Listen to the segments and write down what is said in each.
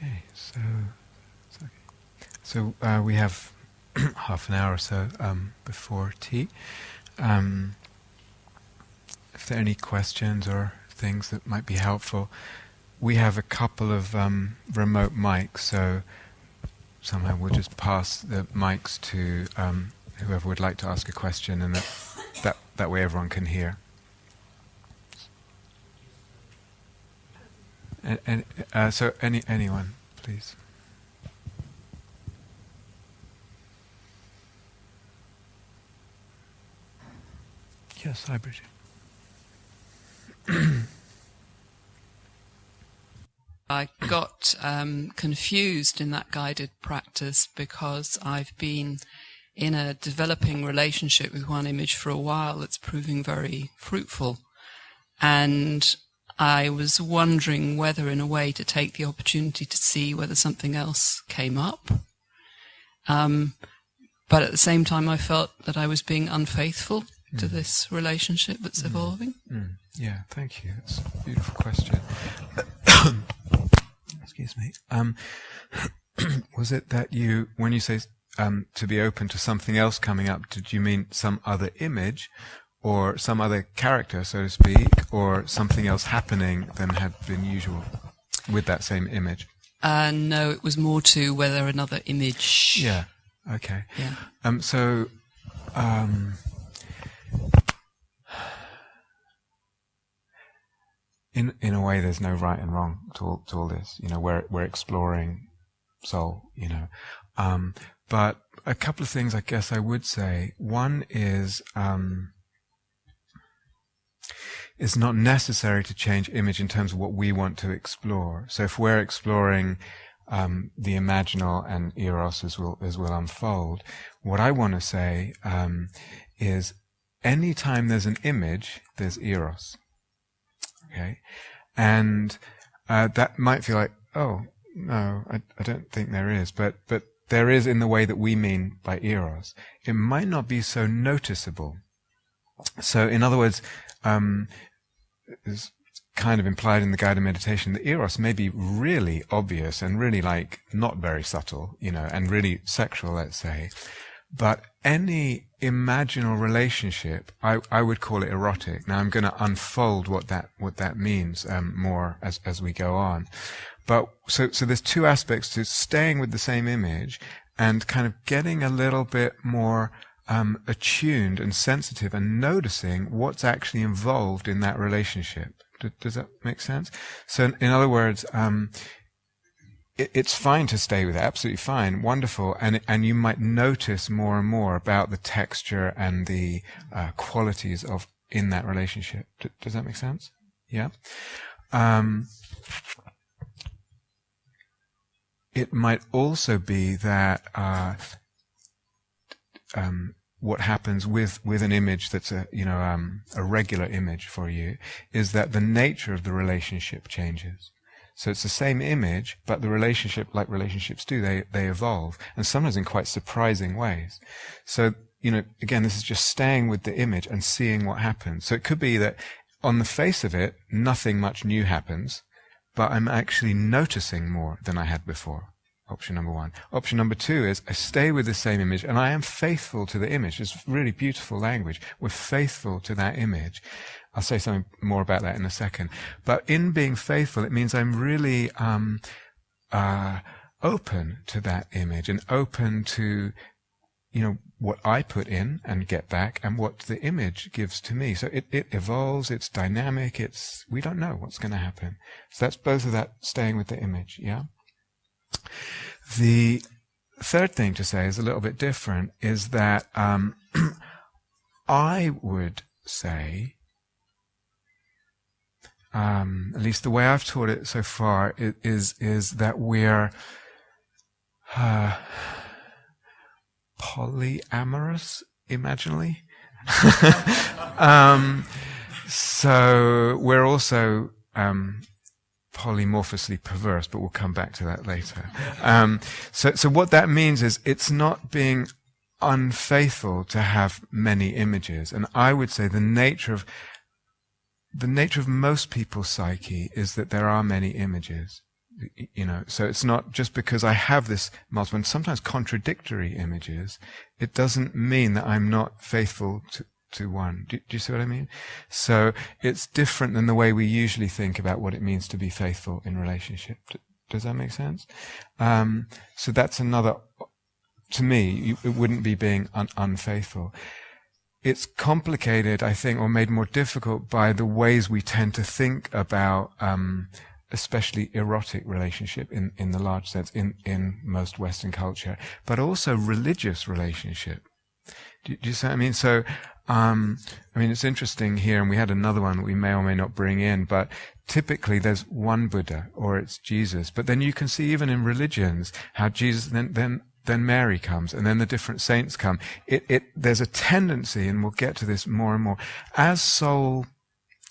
Okay, so we have half an hour or so before tea. If there are any questions or things that might be helpful, we have a couple of remote mics, so somehow we'll just pass the mics to whoever would like to ask a question, and that way everyone can hear. So anyone, please. Yes, hi, Bridget. I got confused in that guided practice because I've been in a developing relationship with one image for a while that's proving very fruitful. And I was wondering whether, in a way, to take the opportunity to see whether something else came up. But at the same time, I felt that I was being unfaithful to this relationship that's evolving. Yeah, thank you. That's a beautiful question. Excuse me. Was it that you, when you say to be open to something else coming up, did you mean some other image or some other character, so to speak, or something else happening than had been usual with that same image? No, it was more to whether another image... Yeah, okay. Yeah. In a way, there's no right and wrong to all this. You know, we're exploring soul. You know, but a couple of things I guess I would say. One is it's not necessary to change image in terms of what we want to explore. So if we're exploring the imaginal and eros as will unfold, what I want to say is anytime there's an image, there's eros. Okay, and that might feel like, oh no, I don't think there is, but there is in the way that we mean by eros. It might not be so noticeable. So, in other words, it's kind of implied in the guided meditation that eros may be really obvious and really like not very subtle, you know, and really sexual, let's say. But any imaginal relationship, I would call it erotic. Now I'm going to unfold what that means more as we go on. But so there's two aspects to staying with the same image and kind of getting a little bit more attuned and sensitive and noticing what's actually involved in that relationship. Does that make sense? So in other words, it's fine to stay with it, absolutely fine, wonderful, and you might notice more and more about the texture and the qualities of in that relationship. Does that make sense? Yeah. It might also be that what happens with an image that's a regular image for you is that the nature of the relationship changes. So it's the same image, but the relationship, like relationships do, they evolve, and sometimes in quite surprising ways. So, you know, again, this is just staying with the image and seeing what happens. So it could be that on the face of it, nothing much new happens, but I'm actually noticing more than I had before. Option number one. Option number two is I stay with the same image and I am faithful to the image. It's really beautiful language. We're faithful to that image. I'll say something more about that in a second. But in being faithful, it means I'm really open to that image and open to, you know, what I put in and get back and what the image gives to me. So it evolves, it's dynamic, we don't know what's going to happen. So that's both of that staying with the image, yeah? The third thing to say is a little bit different, is that I would say, at least the way I've taught it so far, is that we're polyamorous, imaginally. So we're also polymorphously perverse, but we'll come back to that later. So what that means is it's not being unfaithful to have many images. And I would say the nature of most people's psyche is that there are many images. So it's not just because I have this multiple and sometimes contradictory images, it doesn't mean that I'm not faithful to one. Do you see what I mean? So it's different than the way we usually think about what it means to be faithful in relationship. Does that make sense? So that's another, to me, it wouldn't be being unfaithful. It's complicated, I think, or made more difficult by the ways we tend to think about, especially erotic relationship in the large sense in most Western culture, but also religious relationship. Do you see what I mean? So, it's interesting here, and we had another one that we may or may not bring in, but typically there's one Buddha, or it's Jesus. But then you can see even in religions how Jesus, then Mary comes, and then the different saints come. There's a tendency, and we'll get to this more and more, as soul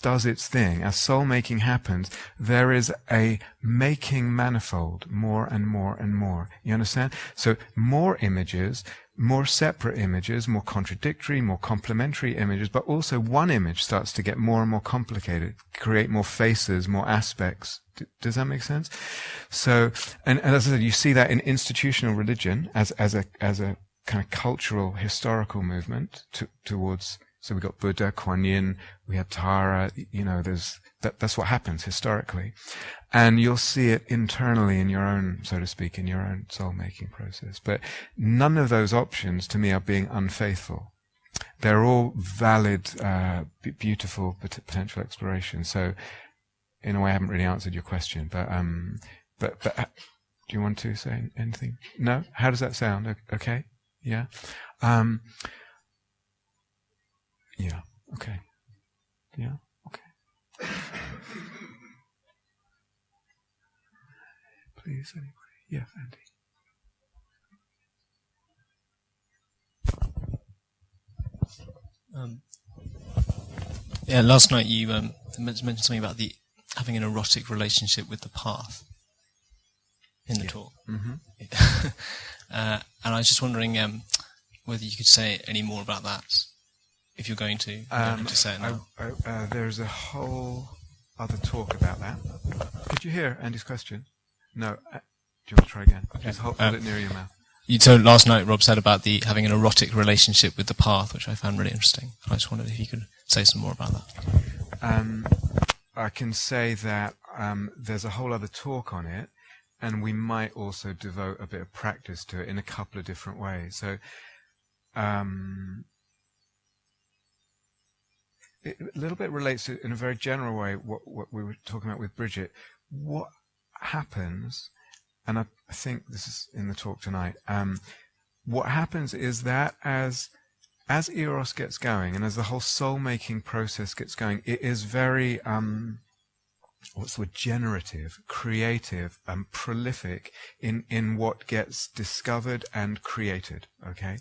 does its thing, as soul making happens, there is a making manifold, more and more and more. You understand? So more images, more separate images, more contradictory, more complementary images, but also one image starts to get more and more complicated, create more faces, more aspects. Does that make sense? So, and as I said, you see that in institutional religion as a kind of cultural, historical movement towards. So we got Buddha, Kuan Yin, we had Tara, that's what happens historically. And you'll see it internally in your own, so to speak, in your own soul-making process. But none of those options, to me, are being unfaithful. They're all valid, beautiful potential exploration. So, in a way, I haven't really answered your question, but do you want to say anything? No? How does that sound? Okay? Yeah? Yeah. Okay. Yeah. Okay. Please, anybody? Yes, Andy. Last night you mentioned something about having an erotic relationship with the path in the talk. Mm-hmm. And I was just wondering whether you could say any more about that. If you're going to, you don't have to say it now. There's a whole other talk about that. Could you hear Andy's question? No. Do you want to try again? Okay. Just hold it near your mouth. So last night Rob said about having an erotic relationship with the path, which I found really interesting. I just wondered if you could say some more about that. I can say that there's a whole other talk on it, and we might also devote a bit of practice to it in a couple of different ways. So, it a little bit relates to, in a very general way, what we were talking about with Bridget. What happens, and I think this is in the talk tonight, what happens is that as eros gets going, and as the whole soul-making process gets going, it is very, generative, creative, and prolific in what gets discovered and created, okay?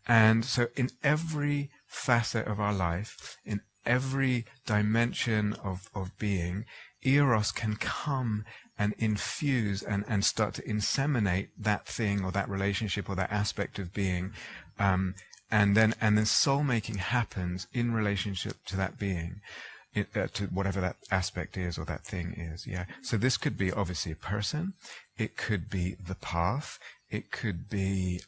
And so in every facet of our life, in every dimension of being, eros can come and infuse and start to inseminate that thing or that relationship or that aspect of being, and then soul making happens in relationship to that being, to whatever that aspect is or that thing is. Yeah. So this could be obviously a person, it could be the path, it could be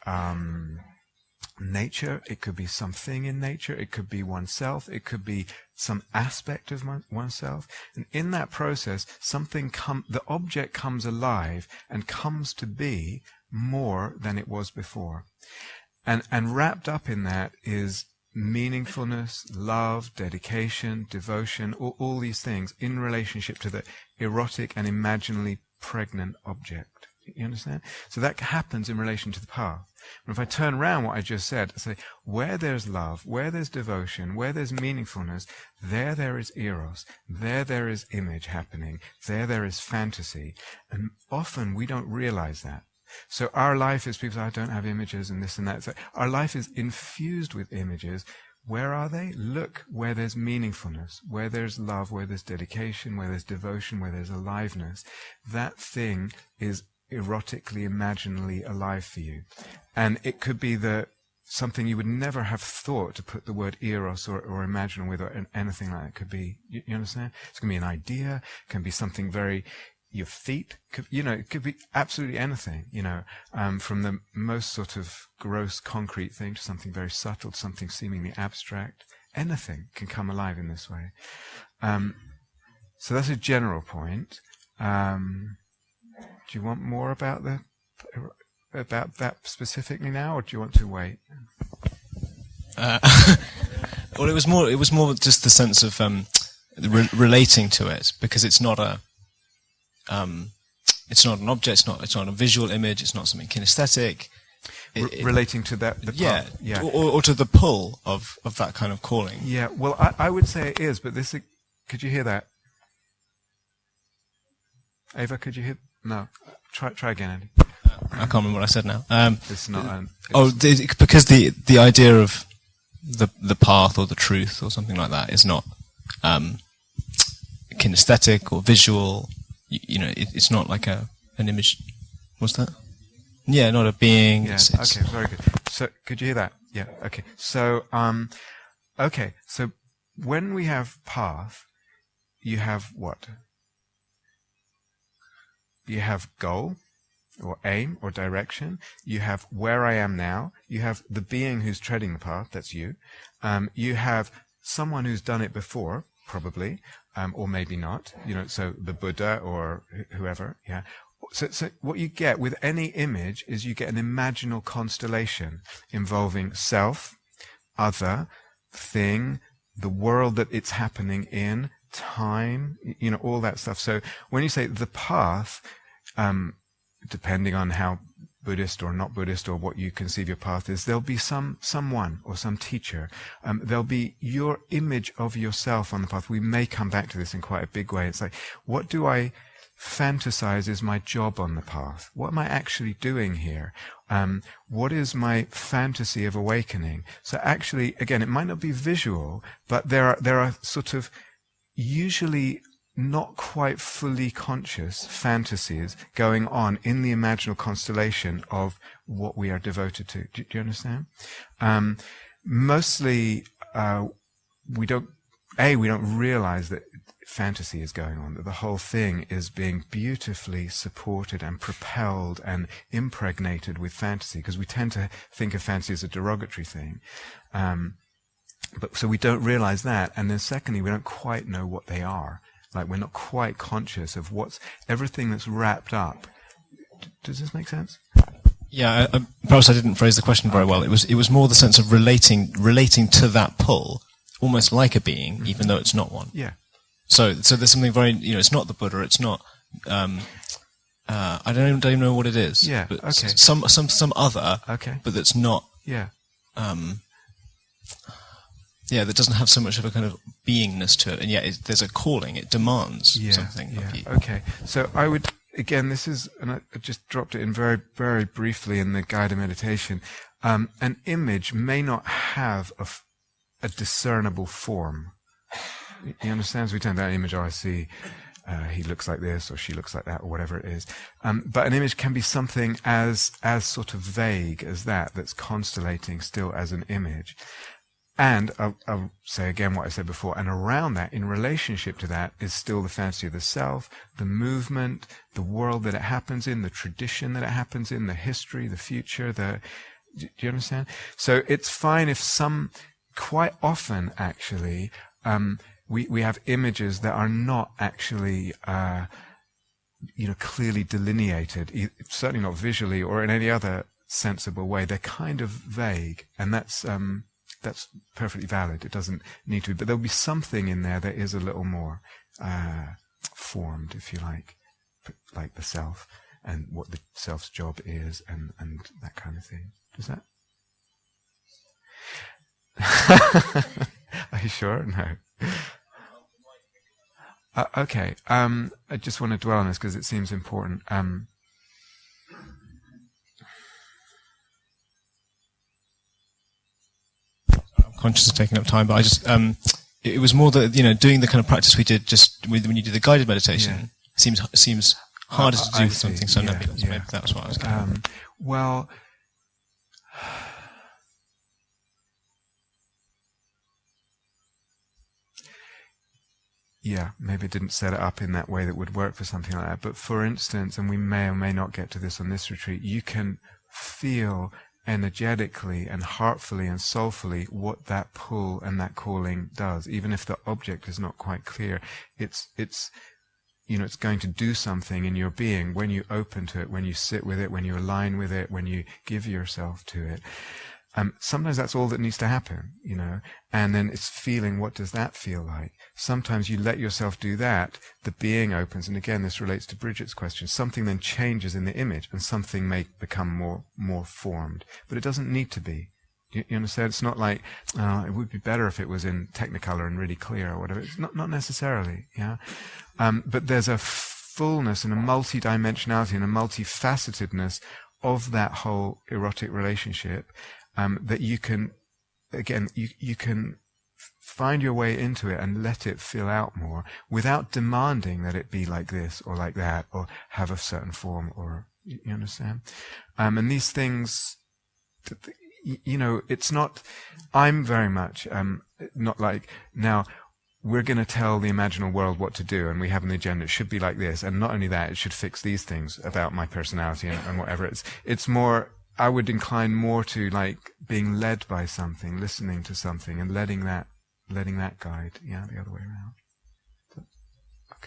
nature, it could be something in nature, it could be oneself, it could be some aspect of oneself. And in that process, the object comes alive and comes to be more than it was before. And wrapped up in that is meaningfulness, love, dedication, devotion, all these things in relationship to the erotic and imaginally pregnant object. You understand? So that happens in relation to the path. And if I turn around what I just said, I say, where there's love, where there's devotion, where there's meaningfulness, there is eros, there is image happening, there is fantasy. And often we don't realize that. So our life is, people say, I don't have images and this and that. So our life is infused with images. Where are they? Look where there's meaningfulness, where there's love, where there's dedication, where there's devotion, where there's aliveness. That thing is erotically, imaginally alive for you. And it could be something you would never have thought to put the word eros or imaginal with or anything like that. It could be, you understand? It's going to be an idea, it can be something very, your feet, it could be absolutely anything, from the most sort of gross concrete thing to something very subtle, to something seemingly abstract. Anything can come alive in this way. So that's a general point. Do you want more about that specifically now, or do you want to wait? Well, it was more just the sense of relating to it, because it's not an object, it's not a visual image, it's not something kinesthetic. Relating to that, the yeah, part, yeah, or to the pull of that kind of calling. Yeah, well, I would say it is, but this, could you hear that? Ava, could you hear? No, try again, Andy. I can't remember what I said now. It's not. Because the idea of the path or the truth or something like that is not kinesthetic or visual. It's not like an image. What's that? Yeah, not a being. Yeah. Okay, very good. So, could you hear that? Yeah. Okay. So, So, when we have path, you have what? You have goal, or aim, or direction. You have where I am now. You have the being who's treading the path. That's you. You have someone who's done it before, probably, or maybe not. So the Buddha or whoever. Yeah. So what you get with any image is you get an imaginal constellation involving self, other, thing, the world that it's happening in, time, all that stuff. So when you say the path, depending on how Buddhist or not Buddhist or what you conceive your path is, there'll be someone or some teacher. There'll be your image of yourself on the path. We may come back to this in quite a big way. It's like, what do I fantasize is my job on the path? What am I actually doing here? What is my fantasy of awakening? So actually, again, it might not be visual, but there are sort of usually not quite fully conscious fantasies going on in the imaginal constellation of what we are devoted to. Do you understand? Mostly, we don't realize that fantasy is going on, that the whole thing is being beautifully supported and propelled and impregnated with fantasy, because we tend to think of fantasy as a derogatory thing. But so we don't realize that, and then secondly, we don't quite know what they are. Like, we're not quite conscious of everything that's wrapped up. Does this make sense? Yeah, perhaps I didn't phrase the question very well. It was more the sense of relating to that pull, almost like a being, even though it's not one. Yeah. So there's something very, it's not the Buddha, it's not, I don't even know what it is. Yeah, but okay. Some other, okay, but that's not, yeah, that doesn't have so much of a kind of beingness to it, and yet there's a calling, it demands something of you. Okay, so I would, again, and I just dropped it in very, very briefly in the guided meditation, an image may not have a discernible form. You understand? So we turn that image, I see he looks like this, or she looks like that, or whatever it is. But an image can be something as sort of vague as that's constellating still as an image. And I'll say again what I said before, and around that, in relationship to that, is still the fantasy of the self, the movement, the world that it happens in, the tradition that it happens in, the history, the future, do you understand? So it's fine if quite often actually, we have images that are not actually, clearly delineated, certainly not visually or in any other sensible way. They're kind of vague, and that's perfectly valid. It doesn't need to be, but there'll be something in there that is a little more formed, if you like the self and what the self's job is, and that kind of thing. Does that? Are you sure? No. Okay. I just want to dwell on this because it seems important. Conscious of taking up time, but I just it was more that doing the kind of practice we did just when you do the guided meditation seems harder to do with something so nebulous. Yeah. Maybe that's what I was getting. Well, maybe didn't set it up in that way that would work for something like that. But for instance, and we may or may not get to this on this retreat, you can feel energetically and heartfully and soulfully what that pull and that calling does. Even if the object is not quite clear, it's going to do something in your being when you open to it, when you sit with it, when you align with it, when you give yourself to it. Sometimes that's all that needs to happen, and then it's feeling, what does that feel like? Sometimes you let yourself do that, the being opens, and again, this relates to Bridget's question, something then changes in the image, and something may become more formed. But it doesn't need to be. You understand? It's not like, it would be better if it was in Technicolor and really clear or whatever. It's not necessarily, but there's a fullness and a multi-dimensionality and a multifacetedness of that whole erotic relationship, that you can, again, you can find your way into it and let it fill out more without demanding that it be like this or like that or have a certain form, or, you understand? And these things, it's not, I'm very much, not like, now, we're going to tell the imaginal world what to do, and we have an agenda. It should be like this, and not only that, it should fix these things about my personality and whatever. It's more, I would incline more to like being led by something, listening to something, and letting that guide. The other way around. Okay.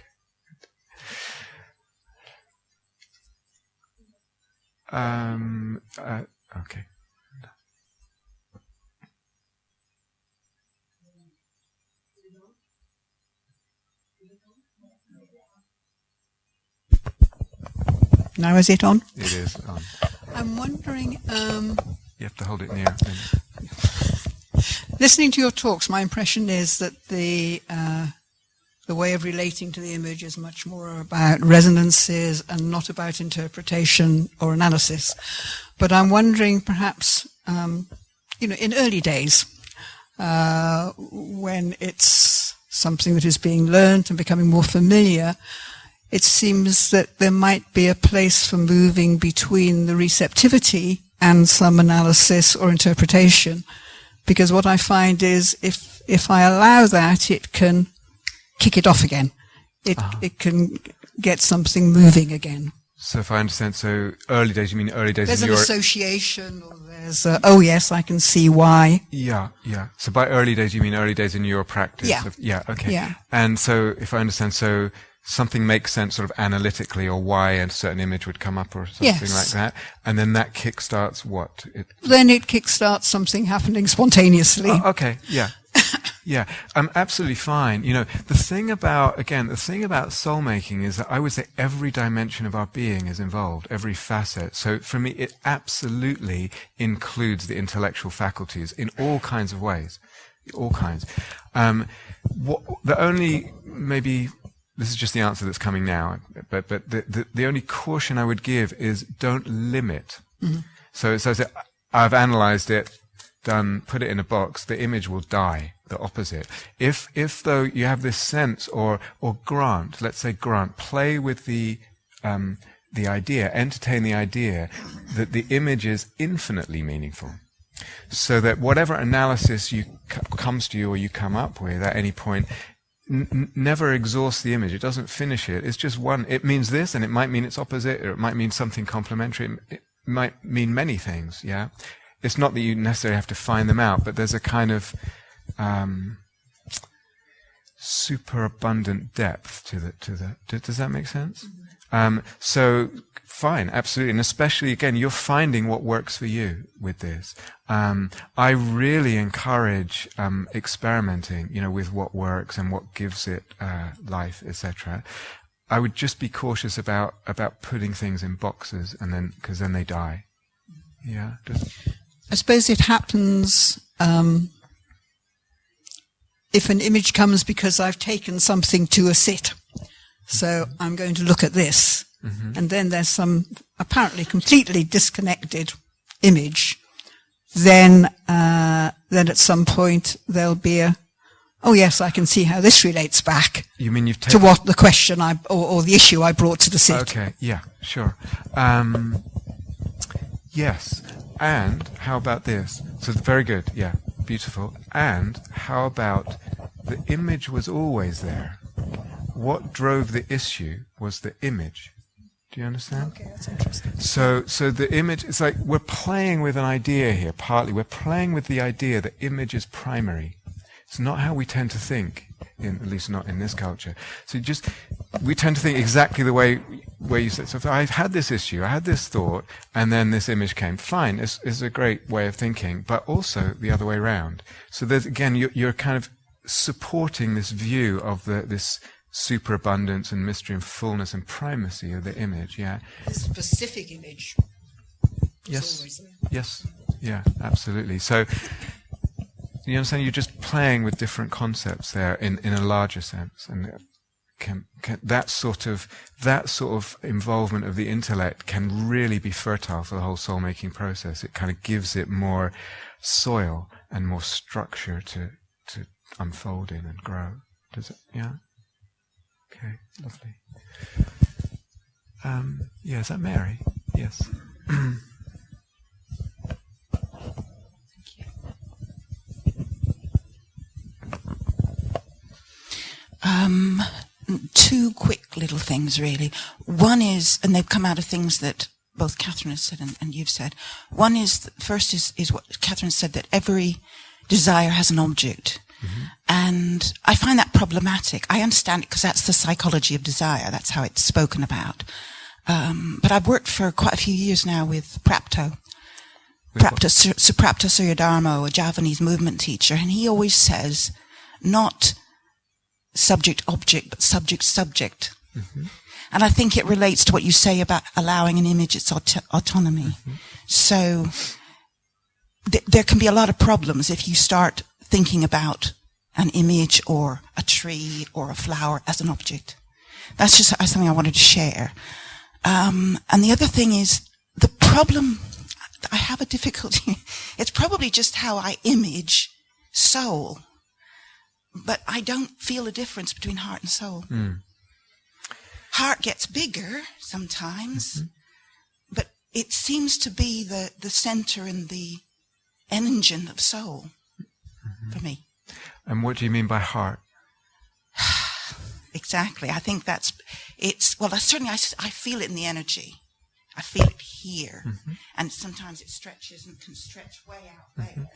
Okay. Now is it on? It is on. I'm wondering... you have to hold it near. Listening to your talks, my impression is that the way of relating to the image is much more about resonances and not about interpretation or analysis. But I'm wondering, perhaps, in early days, when it's something that is being learned and becoming more familiar, it seems that there might be a place for moving between the receptivity and some analysis or interpretation. Because what I find is if I allow that, it can kick it off again. It can get something moving again. So if I understand, so early days, you mean early days there's in an association, or there's oh yes, I can see why. Yeah. So by early days, you mean early days in your practice? Yeah. Okay. Yeah. And so if I understand, so something makes sense sort of analytically, or why a certain image would come up or something like that. And then that kickstarts what? Then it kickstarts something happening spontaneously. Oh, okay. Yeah. Yeah. Absolutely fine. The thing about soulmaking is that I would say every dimension of our being is involved, every facet. So for me, it absolutely includes the intellectual faculties in all kinds of ways. All kinds. This is just the answer that's coming now, but the only caution I would give is don't limit. Mm-hmm. So I've analyzed it, put it in a box, the image will die, the opposite. If though you have this sense or grant, play with the idea, entertain the idea that the image is infinitely meaningful. So that whatever analysis comes to you or you come up with at any point, never exhaust the image. It doesn't finish it. It's just one. It means this, and it might mean its opposite, or it might mean something complementary. It might mean many things. Yeah, it's not that you necessarily have to find them out, but there's a kind of superabundant depth to the. Does that make sense? So fine, absolutely, and especially again, you're finding what works for you with this. I really encourage experimenting, with what works and what gives it life, etc. I would just be cautious about putting things in boxes, and then because then they die. Yeah. I suppose it happens if an image comes because I've taken something to a sit. So I'm going to look at this. Mm-hmm. And then there's some apparently completely disconnected image. Then at some point there'll be oh yes, I can see how this relates back. You mean you've to what the question or the issue I brought to the sit. Okay, yeah, sure. Yes. And how about this? So very good, yeah, beautiful. And how about the image was always there? what drove the issue was the image. Do you understand? Okay, that's interesting. So the image, it's like we're playing with an idea here, partly. We're playing with the idea that image is primary. It's not how we tend to think, at least not in this culture. So we tend to think exactly the way you said. So if I had this issue, I had this thought, and then this image came. Fine, it's a great way of thinking, but also the other way around. So there's, again, you're kind of supporting this view of this superabundance and mystery and fullness and primacy of the image, yeah. The specific image. Yes. Yes. Yeah, absolutely. So, you understand, you're just playing with different concepts there in a larger sense. And that sort of involvement of the intellect can really be fertile for the whole soul-making process. It kind of gives it more soil and more structure to unfold in and grow. Does it? Yeah? Okay, lovely. Yeah, is that Mary? Yes. Two quick little things, really. One is, and they've come out of things that both Catherine has said and you've said. One is, first is what Catherine said, that every desire has an object. Mm-hmm. And I find that problematic. I understand it because that's the psychology of desire. That's how it's spoken about. But I've worked for quite a few years now with Prapto. Suprapto Suryodharma, a Javanese movement teacher, and he always says, not subject-object, but subject-subject. Mm-hmm. And I think it relates to what you say about allowing an image its autonomy. Mm-hmm. So there can be a lot of problems if you start thinking about an image or a tree or a flower as an object. That's just something I wanted to share. And the other thing is, the problem, I have a difficulty, it's probably just how I image soul. But I don't feel a difference between heart and soul. Mm. Heart gets bigger sometimes, but it seems to be the center and the engine of soul for me. And what do you mean by heart? Exactly. I think I feel it in the energy. I feel it here. Mm-hmm. And sometimes it stretches and can stretch way out there.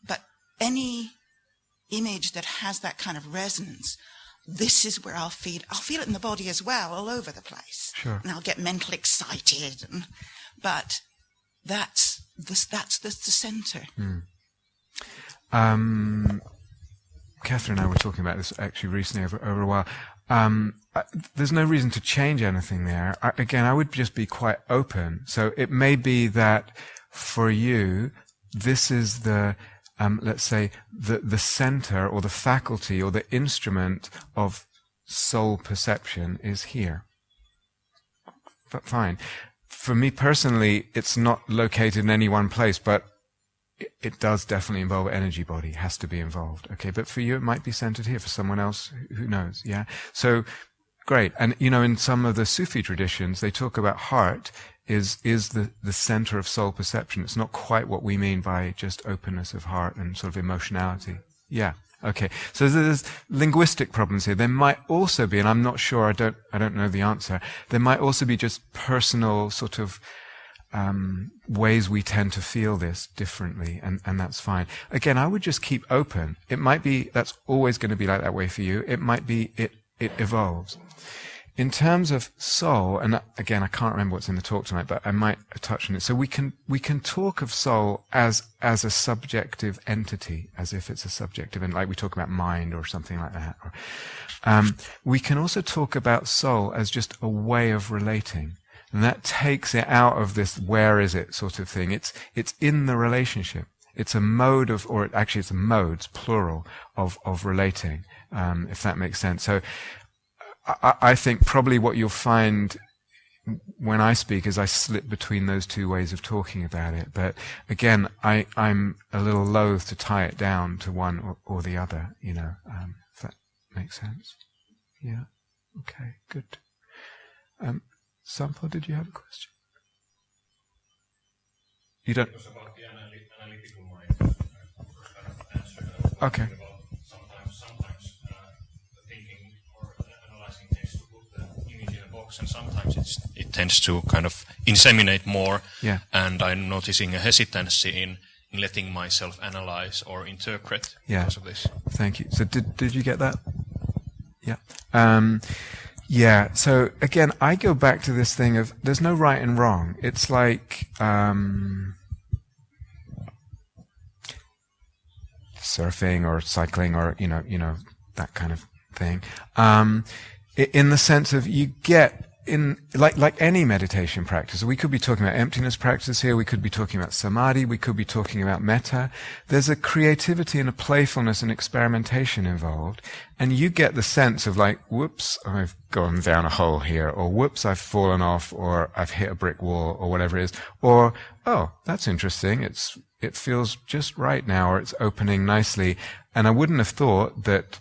But any image that has that kind of resonance, this is where I'll feel it in the body as well, all over the place. Sure. And I'll get mentally excited. But that's the center. Catherine and I were talking about this actually recently over a while. There's no reason to change anything there. I would just be quite open. So it may be that for you, this is the let's say the center or the faculty or the instrument of soul perception is here. Fine. For me personally, it's not located in any one place, but it does definitely involve energy body. It has to be involved. Okay, but for you, it might be centered here. For someone else, who knows? Yeah. So great. And in some of the Sufi traditions, they talk about heart is the center of soul perception. It's not quite what we mean by just openness of heart and sort of emotionality. Yeah. Okay. So there's linguistic problems here. There might also be, and I'm not sure, I don't know the answer. There might also be just personal sort of ways we tend to feel this differently, and that's fine. Again, I would just keep open. It might be that's always going to be like that way for you. It might be it evolves. In terms of soul, and again, I can't remember what's in the talk tonight, but I might touch on it. So we can talk of soul as a subjective entity, as if it's a subjective, and like we talk about mind or something like that. We can also talk about soul as just a way of relating. And that takes it out of this where is it sort of thing. It's in the relationship. It's a mode of, or actually it's a modes, plural, of relating, if that makes sense. So I think probably what you'll find when I speak is I slip between those two ways of talking about it. But again, I'm a little loath to tie it down to one or the other, if that makes sense. Yeah. Okay, good. Sampo, did you have a question? You don't? It was about the analytical mind. Okay. Sometimes box, and sometimes it tends to kind of inseminate more. Yeah. And I'm noticing a hesitancy in letting myself analyze or interpret because of this. Thank you. So did you get that? Yeah. Yeah. So again, I go back to this thing of there's no right and wrong. It's like surfing or cycling or you know that kind of thing. In the sense of you get in like any meditation practice. We could be talking about emptiness practice here. We could be talking about samadhi. We could be talking about metta. There's a creativity and a playfulness and experimentation involved. And you get the sense of like, whoops, I've gone down a hole here, or whoops, I've fallen off, or I've hit a brick wall, or whatever it is. Or, oh, that's interesting. It feels just right now, or it's opening nicely. And I wouldn't have thought that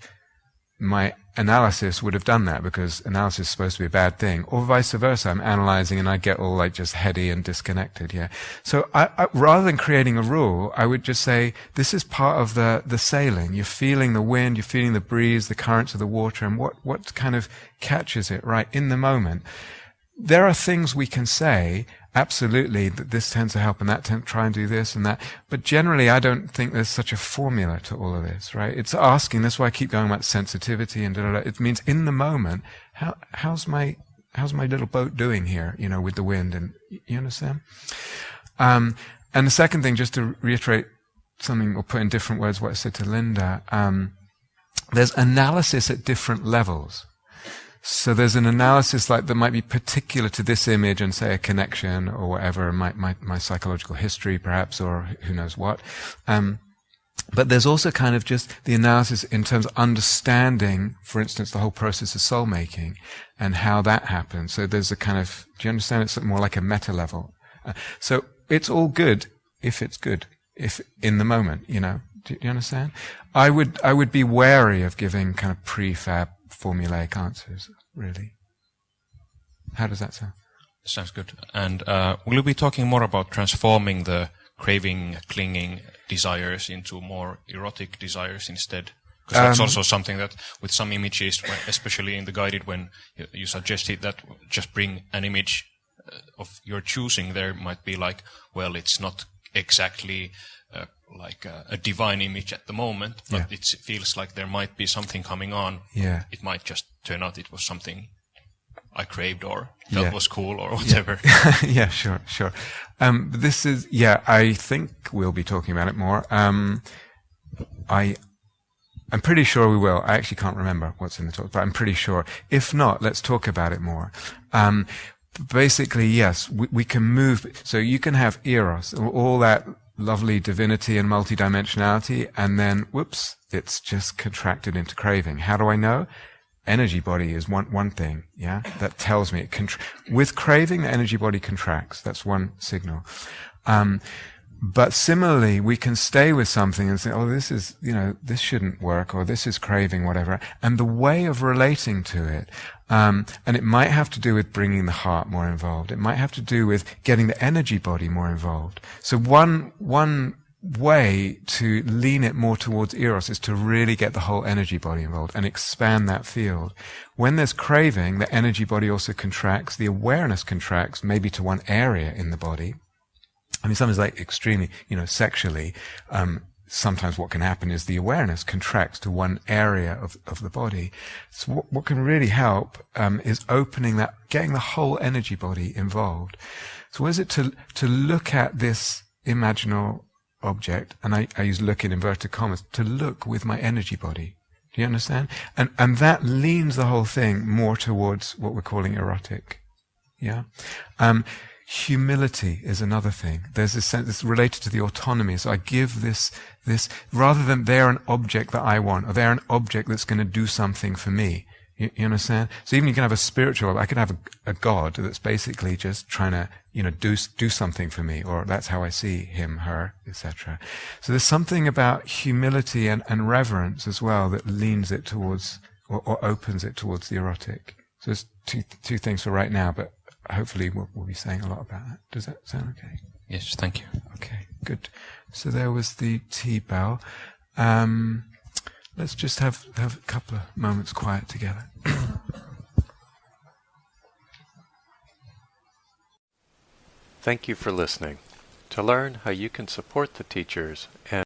my analysis would have done that, because analysis is supposed to be a bad thing, or vice versa. I'm analyzing and I get all like just heady and disconnected. Yeah. So I rather than creating a rule, I would just say this is part of the sailing. You're feeling the wind, you're feeling the breeze, the currents of the water, and what kind of catches it right in the moment. There are things we can say, absolutely, that this tends to help and that try and do this and that. But generally, I don't think there's such a formula to all of this, right? It's asking. That's why I keep going about sensitivity and da-da-da. It means in the moment, how's my little boat doing here, with the wind? And you understand? And the second thing, just to reiterate something or put in different words what I said to Linda, there's analysis at different levels. So there's an analysis like that might be particular to this image and say a connection or whatever, my psychological history perhaps, or who knows what. But there's also kind of just the analysis in terms of understanding, for instance, the whole process of soulmaking and how that happens. So there's a kind of, do you understand? It's more like a meta level. So it's all good if it's good, if in the moment, Do you understand? I would be wary of giving kind of prefab formulaic answers, really. How does that sound? Sounds good. And will you be talking more about transforming the craving, clinging desires into more erotic desires instead? Because that's also something that with some images, especially in the guided, when you suggested that just bring an image of your choosing, there might be like, well, it's not exactly like a divine image at the moment, but it feels like there might be something coming on. Yeah. It might just turn out it was something I craved or felt was cool or whatever. Yeah, sure. This is, I think we'll be talking about it more. I'm pretty sure we will. I actually can't remember what's in the talk, but I'm pretty sure. If not, let's talk about it more. Basically, yes, we can move. So you can have eros, all that lovely divinity and multidimensionality, and then, whoops, it's just contracted into craving. How do I know? Energy body is one thing, that tells me with craving, the energy body contracts. That's one signal. But similarly, we can stay with something and say, oh, this is, this shouldn't work, or this is craving, whatever. And the way of relating to it, and it might have to do with bringing the heart more involved. It might have to do with getting the energy body more involved. So one way to lean it more towards eros is to really get the whole energy body involved and expand that field. When there's craving, the energy body also contracts, the awareness contracts, maybe to one area in the body. I mean, sometimes like extremely, sexually, sometimes what can happen is the awareness contracts to one area of the body. So what can really help is opening that, getting the whole energy body involved. So what is it to look at this imaginal object, and I use look in inverted commas, to look with my energy body. Do you understand? And that leans the whole thing more towards what we're calling erotic. Yeah? Humility is another thing. There's this sense that's related to the autonomy. So I give this, rather than they're an object that I want, or they're an object that's going to do something for me. You understand? So even you can have a spiritual, I can have a God that's basically just trying to, do something for me, or that's how I see him, her, etc. So there's something about humility and reverence as well that leans it towards, or opens it towards the erotic. So there's two things for right now, but hopefully we'll be saying a lot about that. Does that sound okay? Yes, thank you. Okay, good. So there was the tea bell. Let's just have a couple of moments quiet together. Thank you for listening. To learn how you can support the teachers and